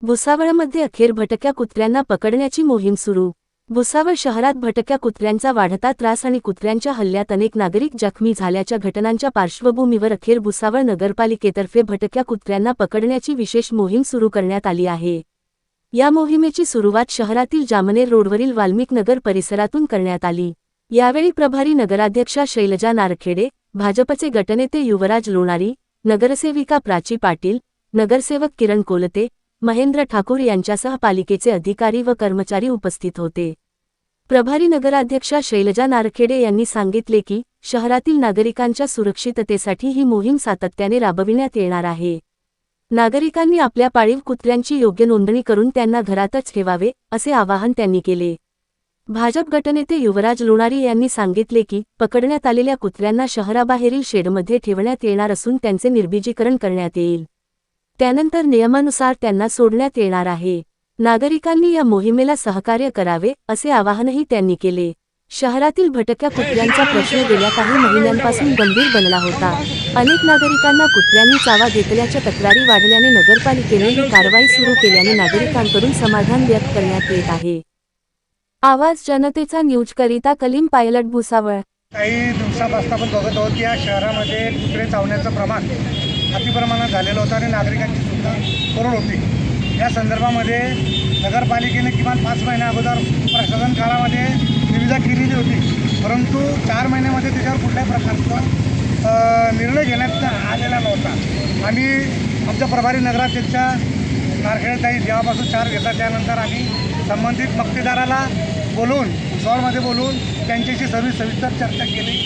भुसावळमध्ये अखेर भटक्या कुत्र्यांना पकडण्याची मोहीम सुरू। भुसावळ शहरात भटक्या कुत्र्यांचा वाढता त्रास आणि कुत्र्यांच्या हल्ल्यात अनेक नागरिक जखमी झाल्याच्या घटनांच्या पार्श्वभूमीवर अखेर भुसावळ नगरपालिकेतर्फे भटक्या कुत्र्यांना पकडण्याची विशेष मोहीम सुरू करण्यात आली आहे। या मोहिमेची सुरुवात शहरातील जामनेर रोडवरील वाल्मिक नगर परिसरातून करण्यात आली। यावेळी प्रभारी नगराध्यक्षा शैलजा नारखेडे, भाजपचे गटनेते युवराज लोणारी, नगरसेविका प्राची पाटील, नगरसेवक किरण कोलते, महेंद्र ठाकूर यांच्यासह पालिकेचे अधिकारी व कर्मचारी उपस्थित होते। प्रभारी नगराध्यक्षा शैलजा नारखेडे यांनी सांगितले की शहरातील नागरिकांच्या सुरक्षिततेसाठी ही मोहीम सातत्याने राबविण्यात येणार आहे। नागरिकांनी आपल्या पाळीव कुत्र्यांची योग्य नोंदणी करून त्यांना घरातच ठेवावे असे आवाहन त्यांनी केले। भाजप गटनेते युवराज लोणारी यांनी सांगितले की पकडण्यात आलेल्या कुत्र्यांना शहराबाहेरील शेडमध्ये ठेवण्यात येणार असून त्यांचे निर्बीजीकरण करण्यात येईल। त्यानंतर नियमानुसार त्यांना सोडण्यात येणार आहे। नागरिकांनी या मोहिमेला सहकार्य करावे असे आवाहनही त्यांनी केले। शहरातील भटक्या कुत्र्यांचा प्रश्न गेल्या काही महिन्यांपासून गंभीर बनला होता। अनेक नागरिकांना कुत्र्यांनी चावा घेतल्याच्या तक्रारी वाढल्याने नगरपालिकेने ही कारवाई सुरू केल्याने नागरिकांकडून समाधान व्यक्त करण्यात येत आहे। आवाज जनतेचा न्यूजकरिता कलीम पायलट भुसावळ। काही दिवसापासून आपण बघत आहोत की या शहरामध्ये कुत्रे चावण्याचं प्रमाण अतिप्रमाणात झालेलं होतं आणि नागरिकांची सुद्धा करोड होती। या संदर्भामध्ये नगरपालिकेने किमान 5 महिन्या अगोदर प्रशासन काळामध्ये निविदा केलेली होती, परंतु 4 महिन्यामध्ये त्याच्यावर कुठल्याही प्रकारचा निर्णय घेण्यात आलेला नव्हता। आम्ही आमच्या प्रभारी नगराध्यक्षा नारखेडेताई जेव्हापासून 4 घेतात त्यानंतर आम्ही संबंधित मक्तेदाराला बोलवून भुसावळमध्ये बोलवून त्यांच्याशी सविस्तर चर्चा केली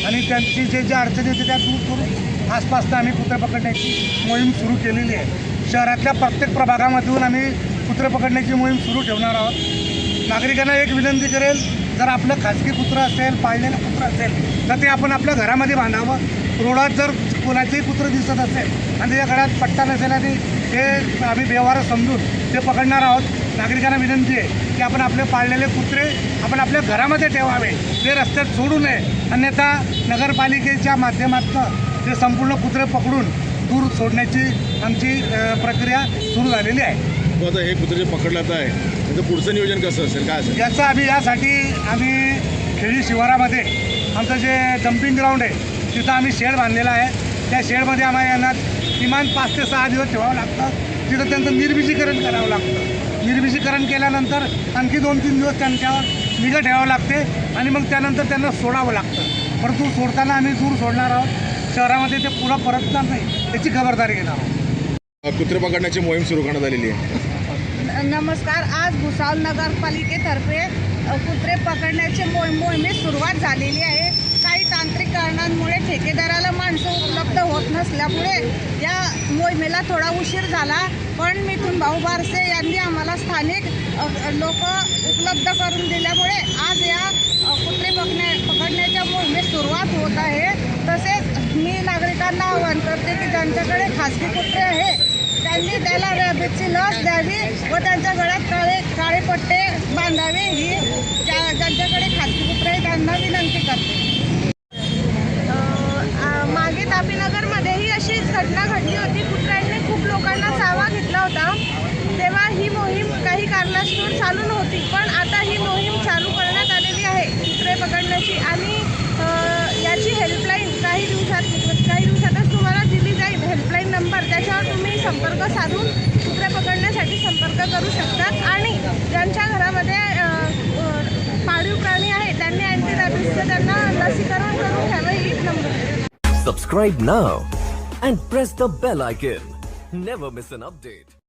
आणि त्यांची जे अडचणी होती त्या दूर करून आसपासनं आम्ही कुत्रे पकडण्याची मोहीम सुरू केलेली आहे। शहरातल्या प्रत्येक प्रभागामधून आम्ही कुत्रे पकडण्याची मोहीम सुरू ठेवणार आहोत। नागरिकांना एक विनंती करेल, जर आपलं खाजगी कुत्रं असेल, पाळलेलं कुत्रं असेल तर ते आपण आपल्या घरामध्ये बांधावं। रोडात जर कोणाचंही कुत्रं दिसत असेल आणि त्याच्या गळ्यात पट्टा नसेल आणि ते आम्ही व्यवहार समजून ते पकडणार आहोत। नागरिकांना विनंती आहे की आपण आपले पाळलेले कुत्रे आपण आपल्या घरामध्ये ठेवावे, ते रस्त्यात सोडू नये, अन्यथा नगरपालिकेच्या माध्यमातून ते संपूर्ण कुत्रे पकडून दूर सोडण्याची आमची प्रक्रिया सुरू झालेली आहे। आता हे कुत्रे पकडल्यात आहे त्याचं पुढचं नियोजन कसं असेल, काय असेल यासाठी आम्ही खेडी शिवारामध्ये आमचं जे डम्पिंग ग्राउंड आहे तिथं आम्ही शेड बांधलेला आहे। त्या शेडमध्ये आम्हाला यांना किमान 5 ते 6 दिवस ठेवावं लागतं। तिथं त्यांचं निर्बीजीकरण करावं लागतं। निर्बीजीकरण केल्यानंतर आणखी 2-3 दिवस त्यांच्यावर निगा ठेवावं लागते आणि मग त्यानंतर त्यांना सोडावं लागतं। परंतु सोडताना आम्ही दूर सोडणार आहोत, शहरामध्ये ते पुन्हा परतणार नाही याची खबरदारी घेणार आहोत। कुत्रे पकडण्याची मोहीम सुरू करण्यात आलेली आहे। नमस्कार, आज भुसावळ नगरपालिकेतर्फे कुत्रे पकडण्याची मोहिमेस सुरुवात झालेली आहे। काही तांत्रिक कारणांमुळे ठेकेदाराला माणसं उपलब्ध होत नसल्यामुळे या मोहिमेला थोडा उशीर झाला, पण मिथुन भाऊ बारसे यांनी आम्हाला स्थानिक लोक उपलब्ध करून दिल्यामुळे आज या कुत्रे पकडण्याच्या मोहिमेस सुरुवात होत आहे। तसेच मी नागरिकांना आवाहन करते की ज्यांच्याकडे खाजगी कुत्रे आहे त्यांनी त्याला रॅबिजची लस द्यावी व त्यांच्या गळ्यात काळे पट्टे बांधावे ही ज्यांच्याकडे खाजगी कुत्रे आहे त्यांना विनंती करते। मागे तापीनगरमध्येही अशीच घटना घडली होती। कुत्र्यांनी खूप लोकांना चावा घेतला होता, तेव्हा ही मोहीम काही कारणास्तव चालू नव्हती, पण आता ही मोहीम चालू करण्यात आलेली आहे कुत्रे पकडण्याची आणि याची हेल्पलाईन काही दिवसातच तुम्हाला दिली जाईल। हेल्पलाईन नंबर, त्याच्यावर तुम्ही संपर्क साधून कुत्रे पकडण्यासाठी संपर्क करू शकतात आणि ज्यांच्या घरामध्ये पाळीव प्राणी आहे त्यांनी अँटी रॅबिजचं त्यांना लसीकरण करून घ्यावं ही number. Subscribe now and press the bell icon. Never miss an update.